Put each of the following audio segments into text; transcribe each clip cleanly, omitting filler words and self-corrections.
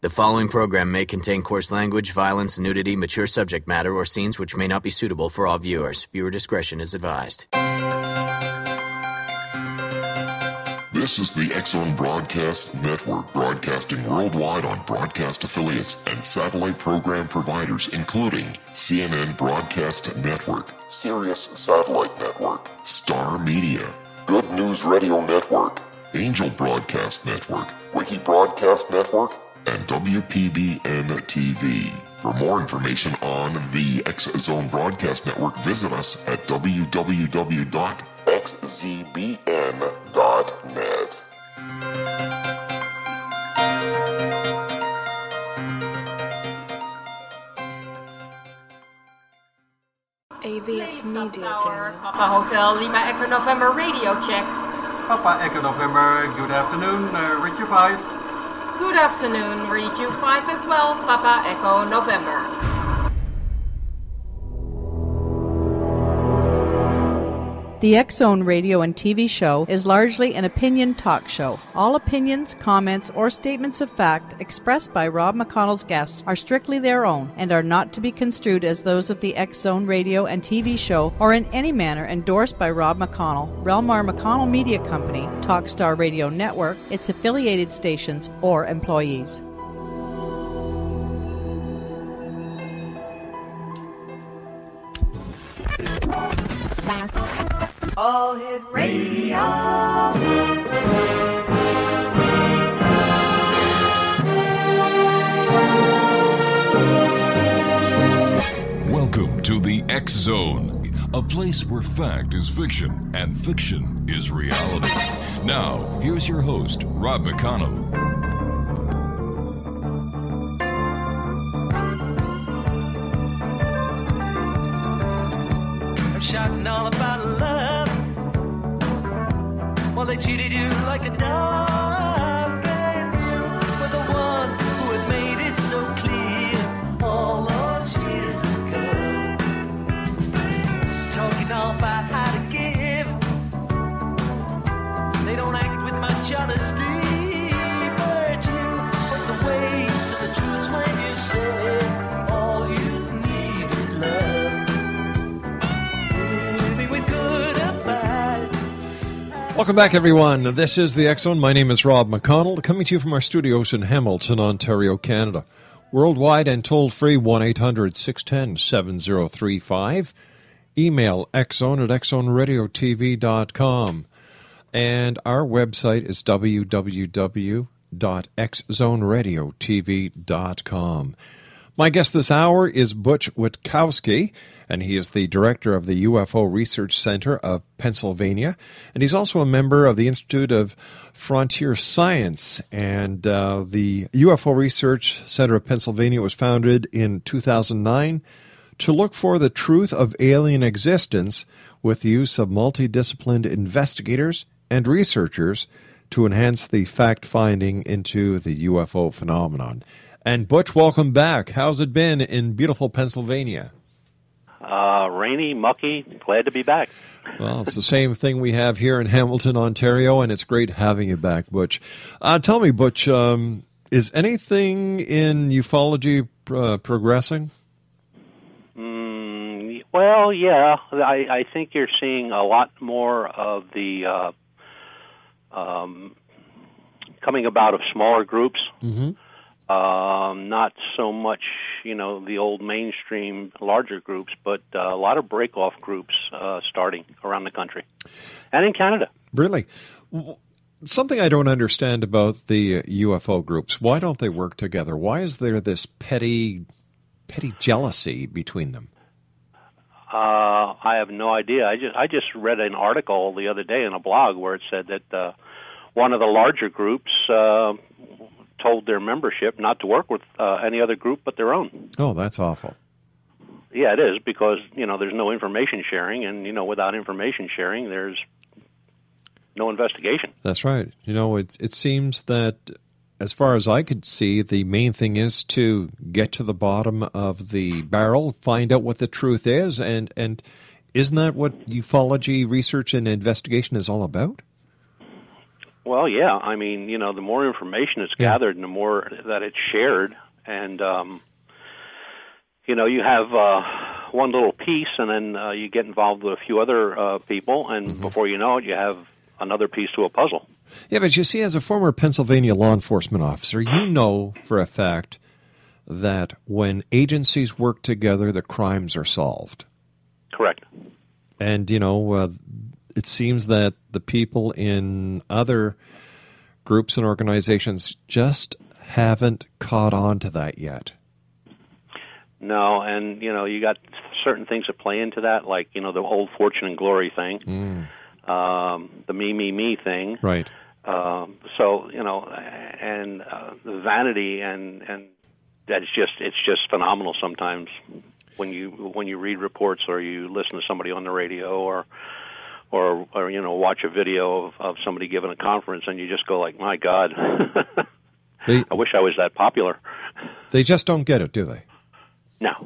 The following program may contain coarse language, violence, nudity, mature subject matter, or scenes which may not be suitable for all viewers. Viewer discretion is advised. This is the X-Zone Broadcast Network, broadcasting worldwide on broadcast affiliates and satellite program providers, including CNN Broadcast Network, Sirius Satellite Network, Star Media, Good News Radio Network, Angel Broadcast Network, Wiki Broadcast Network, and WPBN TV. For more information on the X-Zone Broadcast Network, visit us at www.xzbn.net. AVS Media Demo. Papa Hotel Lima Echo November radio check. Papa Echo November, good afternoon, read you 5. Good afternoon, read you 5 as well, Papa Echo November. The X-Zone radio and TV show is largely an opinion talk show. All opinions, comments, or statements of fact expressed by Rob McConnell's guests are strictly their own and are not to be construed as those of the X-Zone radio and TV show or in any manner endorsed by Rob McConnell, Relmar McConnell Media Company, Talkstar Radio Network, its affiliated stations, or employees. All Hit Radio. Welcome to the X-Zone, a place where fact is fiction and fiction is reality. Now, here's your host, Rob McConnell. I'm shouting all about love. Well, they cheated you like a dog, and you were the one who had made it so clear all those years ago. Talking all about how to give, they don't act with much honesty, but you put the weight to the truth when you say all you need is love. Living with good and bad. Welcome back, everyone. This is the X-Zone. My name is Rob McConnell, coming to you from our studios in Hamilton, Ontario, Canada. Worldwide and toll-free, 1-800-610-7035. Email xzone at xzoneradiotv.com. And our website is www.xzoneradiotv.com. My guest this hour is Butch Witkowski, and he is the director of the UFO Research Center of Pennsylvania, and he's also a member of the Institute of Frontier Science. And the UFO Research Center of Pennsylvania was founded in 2009 to look for the truth of alien existence with the use of multidisciplined investigators and researchers to enhance the fact-finding into the UFO phenomenon. And Butch, welcome back. How's it been in beautiful Pennsylvania? Rainy, mucky, glad to be back. Well, it's the same thing we have here in Hamilton, Ontario, and it's great having you back, Butch. Tell me, Butch, is anything in ufology progressing? Well, yeah. I think you're seeing a lot more of the coming about of smaller groups. Mm-hmm. Not so much, the old mainstream larger groups, but a lot of break-off groups starting around the country and in Canada. Really? Something I don't understand about the UFO groups. Why don't they work together? Why is there this petty jealousy between them? I have no idea. I just read an article the other day in a blog where it said that one of the larger groups told their membership not to work with any other group but their own. Oh, that's awful. Yeah, it is, because, there's no information sharing, and, without information sharing, there's no investigation. That's right. It seems that, as far as I could see, the main thing is to get to the bottom of the barrel, find out what the truth is, and isn't that what ufology research and investigation is all about? Well, yeah. I mean, the more information it's gathered and the more that it's shared, and, you have one little piece, and then you get involved with a few other people, and before you know it, you have another piece to a puzzle. Yeah, but you see, as a former Pennsylvania law enforcement officer, you know for a fact that when agencies work together, the crimes are solved. Correct. And, it seems that the people in other groups and organizations just haven't caught on to that yet. No, and, you got certain things that play into that, like, the old fortune and glory thing, the me thing. Right. So, and the vanity, and that's it's just phenomenal sometimes when you read reports or you listen to somebody on the radio or watch a video of somebody giving a conference, and you just go like, my God, I wish I was that popular. They just don't get it, do they? No.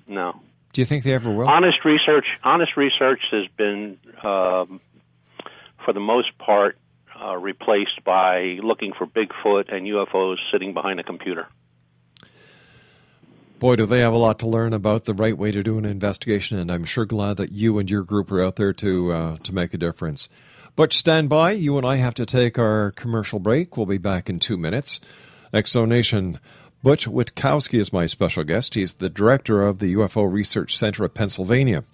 No. Do you think they ever will? Honest research has been, for the most part, replaced by looking for Bigfoot and UFOs sitting behind a computer. Boy, do they have a lot to learn about the right way to do an investigation, and I'm sure glad that you and your group are out there to make a difference. Butch, stand by. You and I have to take our commercial break. We'll be back in 2 minutes. Exonation, Butch Witkowski is my special guest. He's the director of the UFO Research Center of Pennsylvania.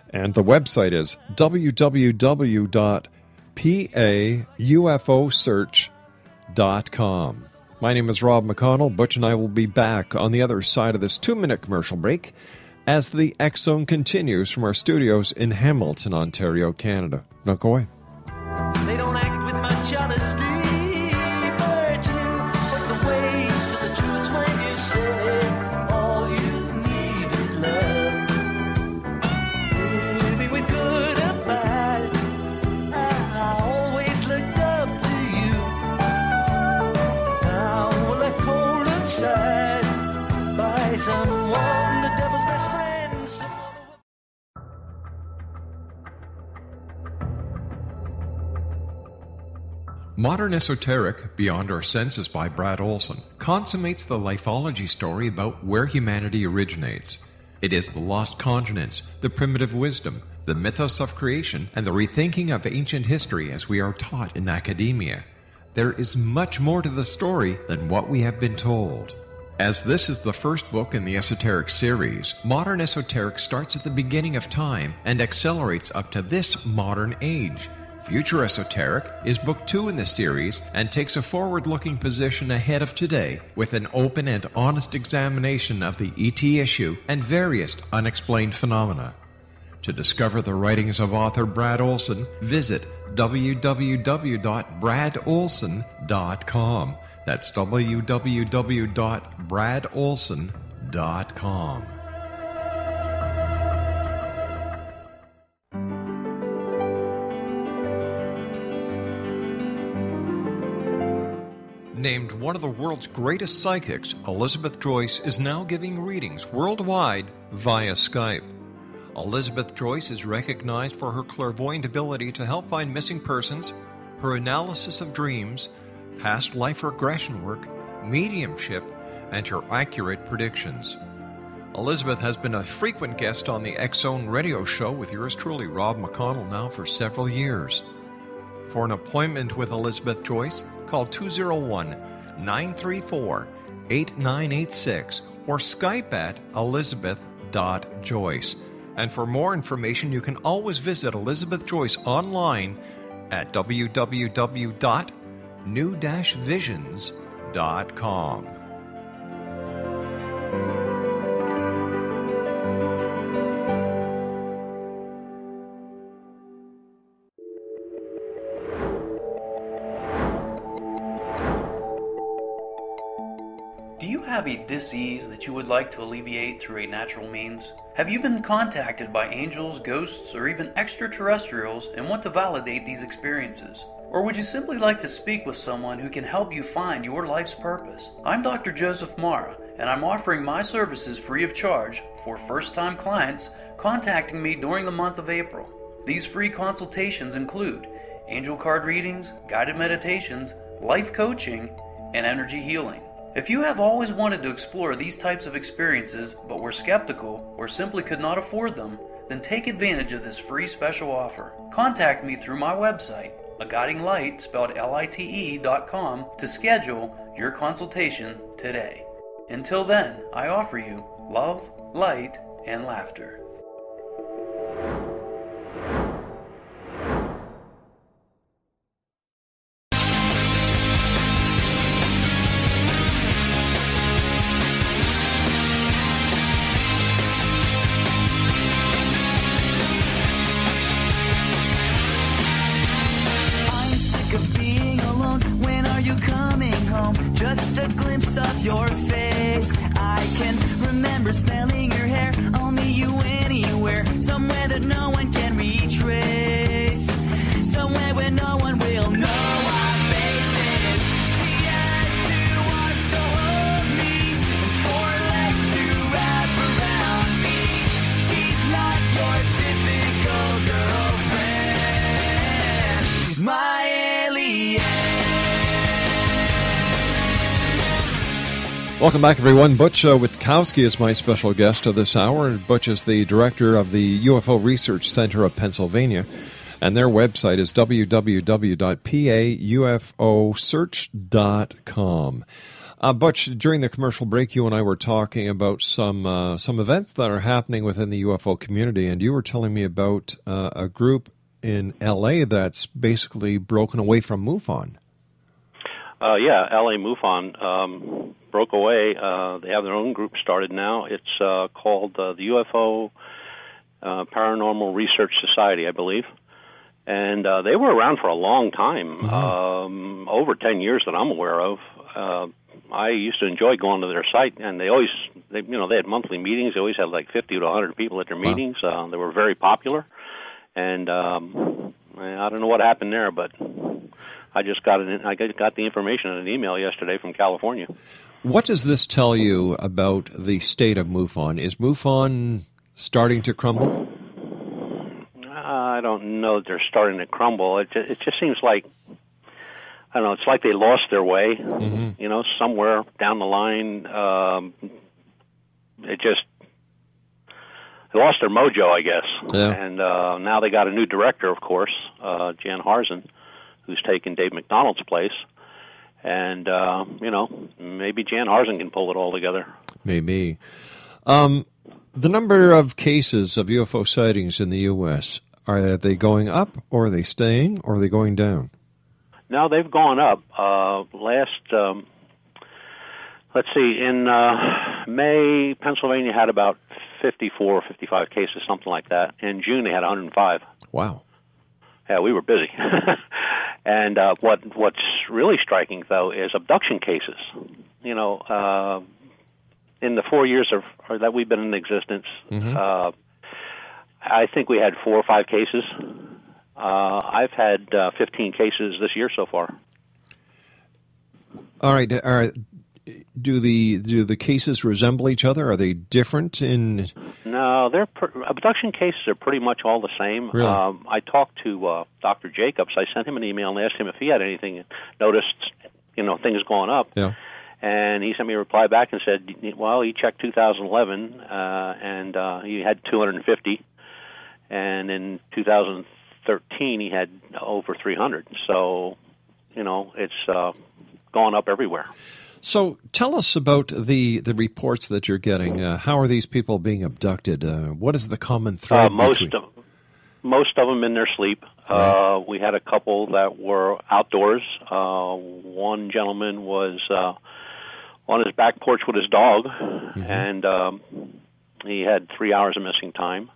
And the website is www.paufosearch.com. My name is Rob McConnell. Butch and I will be back on the other side of this 2-minute commercial break as the X Zone continues from our studios in Hamilton, Ontario, Canada. Don't go away. They don't act with much honesty, but the way to the truth when you say all you need is love. Maybe with good or bad, I always looked up to you. Now we're left cold inside by someone, the devil's best friend, someone. Modern Esoteric, Beyond Our Senses by Brad Olson, consummates the lifeology story about where humanity originates. It is the lost continents, the primitive wisdom, the mythos of creation, and the rethinking of ancient history as we are taught in academia. There is much more to the story than what we have been told. As this is the first book in the Esoteric series, Modern Esoteric starts at the beginning of time and accelerates up to this modern age. Future Esoteric is book 2 in the series and takes a forward-looking position ahead of today with an open and honest examination of the ET issue and various unexplained phenomena. To discover the writings of author Brad Olson, visit www.bradolson.com. That's www.bradolson.com. Named one of the world's greatest psychics, Elizabeth Joyce is now giving readings worldwide via Skype. Elizabeth Joyce is recognized for her clairvoyant ability to help find missing persons, her analysis of dreams, past life regression work, mediumship, and her accurate predictions. Elizabeth has been a frequent guest on the X Zone radio show with yours truly, Rob McConnell, now for several years. For an appointment with Elizabeth Joyce, call 201-934-8986 or Skype at elizabeth.joyce. And for more information, you can always visit Elizabeth Joyce online at www.new-visions.com. Do you have a dis-ease that you would like to alleviate through a natural means? Have you been contacted by angels, ghosts, or even extraterrestrials and want to validate these experiences? Or would you simply like to speak with someone who can help you find your life's purpose? I'm Dr. Joseph Mara, and I'm offering my services free of charge for first-time clients contacting me during the month of April. These free consultations include angel card readings, guided meditations, life coaching, and energy healing. If you have always wanted to explore these types of experiences but were skeptical or simply could not afford them, then take advantage of this free special offer. Contact me through my website, aguidinglight, spelled LITE.com, to schedule your consultation today. Until then, I offer you love, light, and laughter. Just a glimpse of your face. I can remember smelling your hair. I'll meet you anywhere, somewhere that no one can retrace, somewhere where no one will know our faces. She has 2 arms to hold me and 4 legs to wrap around me. She's not your typical girlfriend. She's my alien. Welcome back, everyone. Butch Witkowski is my special guest of this hour. Butch is the director of the UFO Research Center of Pennsylvania, and their website is www.paufosearch.com. Butch, during the commercial break, you and I were talking about some events that are happening within the UFO community, and you were telling me about a group in L.A. that's basically broken away from MUFON. Yeah, LA MUFON broke away. They have their own group started now. It's called the UFO Paranormal Research Society, I believe. And they were around for a long time, over 10 years that I'm aware of. I used to enjoy going to their site, and they had monthly meetings. They always had like 50 to 100 people at their meetings. They were very popular. And I don't know what happened there, but I just got the information in an email yesterday from California. What does this tell you about the state of MUFON? Is MUFON starting to crumble? I don't know that they're starting to crumble. It just seems like, I don't know, it's like they lost their way, somewhere down the line. They lost their mojo, I guess. Yeah. And now they got a new director, of course, Jan Harzen, who's taken Dave McDonald's place. And, maybe Jan Harzen can pull it all together. Maybe. The number of cases of UFO sightings in the U.S., are they going up, or are they staying, or are they going down? No, they've gone up. In May, Pennsylvania had about 54 or 55 cases, something like that. In June, they had 105. Wow. Yeah, we were busy. And what's really striking, though, is abduction cases. In the 4 years that we've been in existence, I think we had 4 or 5 cases. I've had 15 cases this year so far. All right. Do the cases resemble each other? Are they different in? No, abduction cases are pretty much all the same. Really? I talked to Dr. Jacobs. I sent him an email and asked him if he had anything, noticed, things going up. Yeah. And he sent me a reply back and said, well, he checked 2011, and he had 250. And in 2013, he had over 300. So, it's gone up everywhere. So tell us about the reports that you're getting. How are these people being abducted? What is the common thread? Most of them in their sleep. Right. We had a couple that were outdoors. One gentleman was on his back porch with his dog, and he had 3 hours of missing time.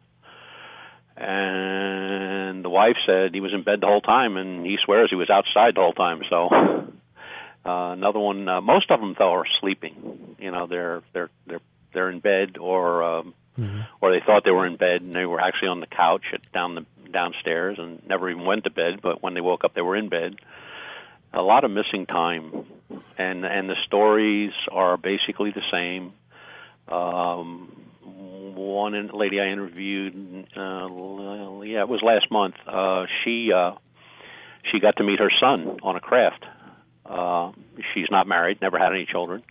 And the wife said he was in bed the whole time, and he swears he was outside the whole time. So another one. Most of them, though, are sleeping. They're in bed, or they thought they were in bed, and they were actually on the couch downstairs, and never even went to bed. But when they woke up, they were in bed. A lot of missing time, and the stories are basically the same. One lady I interviewed, it was last month. She she got to meet her son on a craft. She's not married, never had any children.